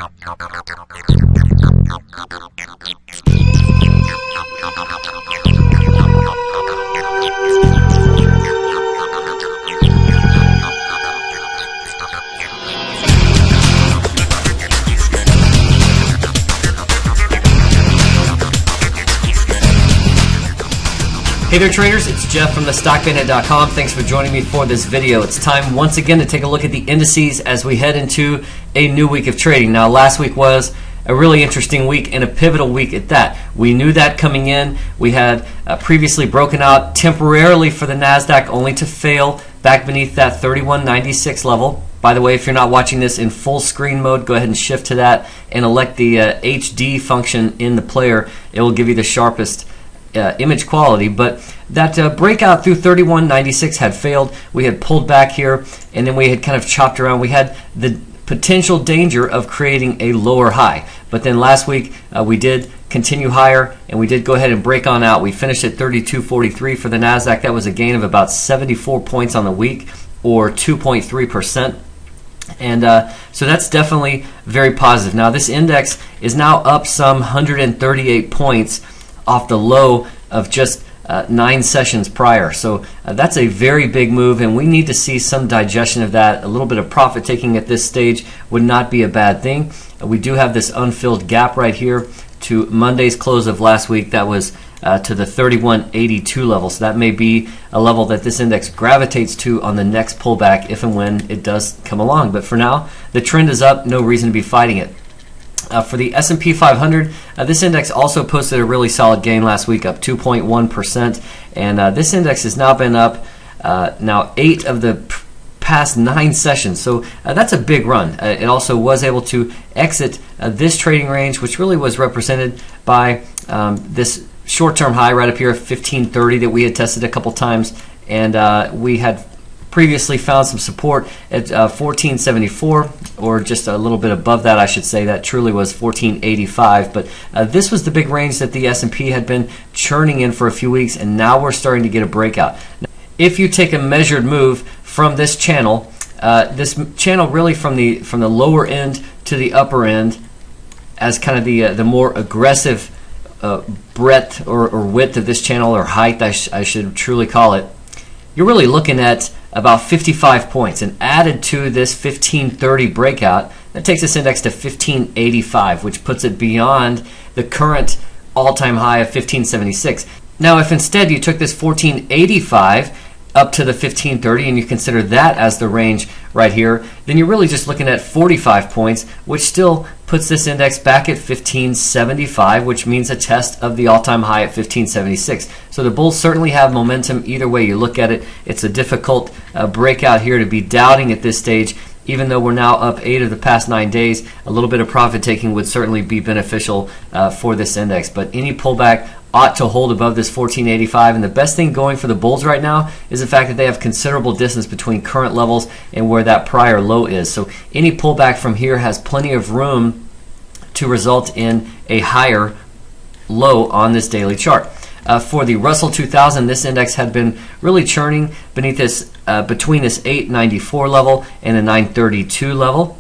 Hey there traders, it's Jeff from thestockbandit.com. Thanks for joining me for this video. It's time once again to take a look at the indices as we head into a new week of trading. Now last week was a really interesting week and a pivotal week at that. We knew that coming in. We had previously broken out temporarily for the NASDAQ only to fail back beneath that 3196 level. By the way, if you're not watching this in full screen mode, go ahead and shift to that and elect the HD function in the player. It will give you the sharpest image quality, but that breakout through 3196 had failed. We had pulled back here, and then we had kind of chopped around. We had the potential danger of creating a lower high, but then last week we did continue higher, and we did go ahead and break on out. We finished at 3243 for the NASDAQ. That was a gain of about 74 points on the week, or 2.3%. And so that's definitely very positive. Now this index is now up some 138 points off the low of just 9 sessions prior. So that's a very big move, and we need to see some digestion of that. A little bit of profit taking at this stage would not be a bad thing. We do have this unfilled gap right here to Monday's close of last week. That was to the 3182 level. So that may be a level that this index gravitates to on the next pullback if and when it does come along. But for now, the trend is up. No reason to be fighting it. For the S&P 500, this index also posted a really solid gain last week, up 2.1%, and this index has now been up now 8 of the past 9 sessions, so that's a big run. It also was able to exit this trading range, which really was represented by this short-term high right up here at 1530 that we had tested a couple times, and we had previously found some support at 1474, or just a little bit above that, I should say. That truly was 1485, but this was the big range that the S&P had been churning in for a few weeks, and now we're starting to get a breakout. Now, if you take a measured move from this channel really from the lower end to the upper end, as kind of the more aggressive breadth or width of this channel, or height, I should truly call it, you're really looking at about 55 points, and added to this 1530 breakout, that takes this index to 1585, which puts it beyond the current all-time high of 1576. Now, if instead you took this 1485 up to the 1530 and you consider that as the range right here, then you're really just looking at 45 points, which still puts this index back at 1575, which means a test of the all-time high at 1576. So the bulls certainly have momentum either way you look at it. It's a difficult breakout here to be doubting at this stage. Even though we're now up 8 of the past 9 days, a little bit of profit taking would certainly be beneficial for this index. But any pullback ought to hold above this 1485, and the best thing going for the bulls right now is the fact that they have considerable distance between current levels and where that prior low is. So any pullback from here has plenty of room to result in a higher low on this daily chart. For the Russell 2000, this index had been really churning beneath this, between this 894 level and the 932 level.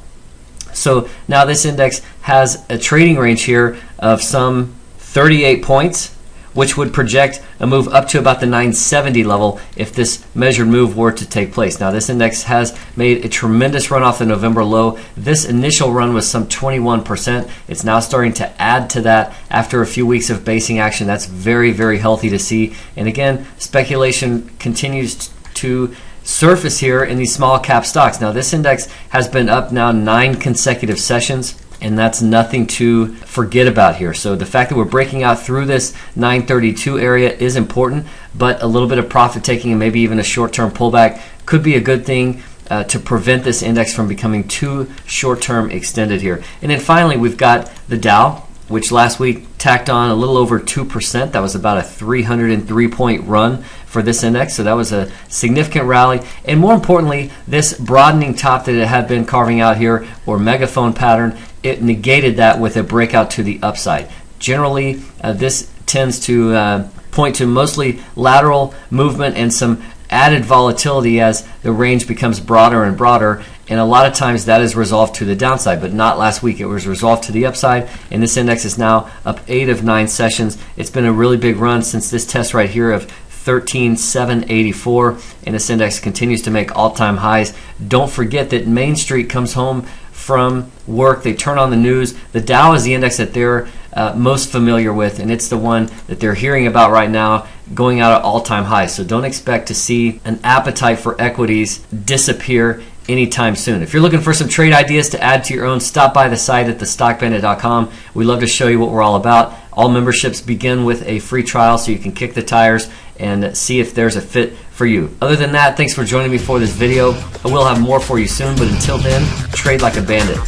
So now this index has a trading range here of some 38 points, which would project a move up to about the 970 level if this measured move were to take place. Now this index has made a tremendous run off the November low. This initial run was some 21%. It's now starting to add to that after a few weeks of basing action. That's very, very healthy to see. And again, speculation continues to surface here in these small cap stocks. Now this index has been up now 9 consecutive sessions, and that's nothing to forget about here. So the fact that we're breaking out through this 932 area is important, but a little bit of profit taking and maybe even a short-term pullback could be a good thing to prevent this index from becoming too short-term extended here. And then finally, we've got the Dow, which last week tacked on a little over 2%. That was about a 303-point run for this index, so that was a significant rally. And more importantly, this broadening top that it had been carving out here, or megaphone pattern, it negated that with a breakout to the upside. Generally, this tends to point to mostly lateral movement and some added volatility as the range becomes broader and broader, and a lot of times that is resolved to the downside, but not last week. It was resolved to the upside, and this index is now up 8 of 9 sessions. It's been a really big run since this test right here of 13,784, and this index continues to make all-time highs. Don't forget that Main Street comes home from work. They turn on the news. The Dow is the index that they're most familiar with, and it's the one that they're hearing about right now, going out at all-time highs. So don't expect to see an appetite for equities disappear anytime soon. If you're looking for some trade ideas to add to your own, stop by the site at thestockbandit.com. We love to show you what we're all about. All memberships begin with a free trial, so you can kick the tires and see if there's a fit for you. Other than that, thanks for joining me for this video. I will have more for you soon, but until then, trade like a bandit.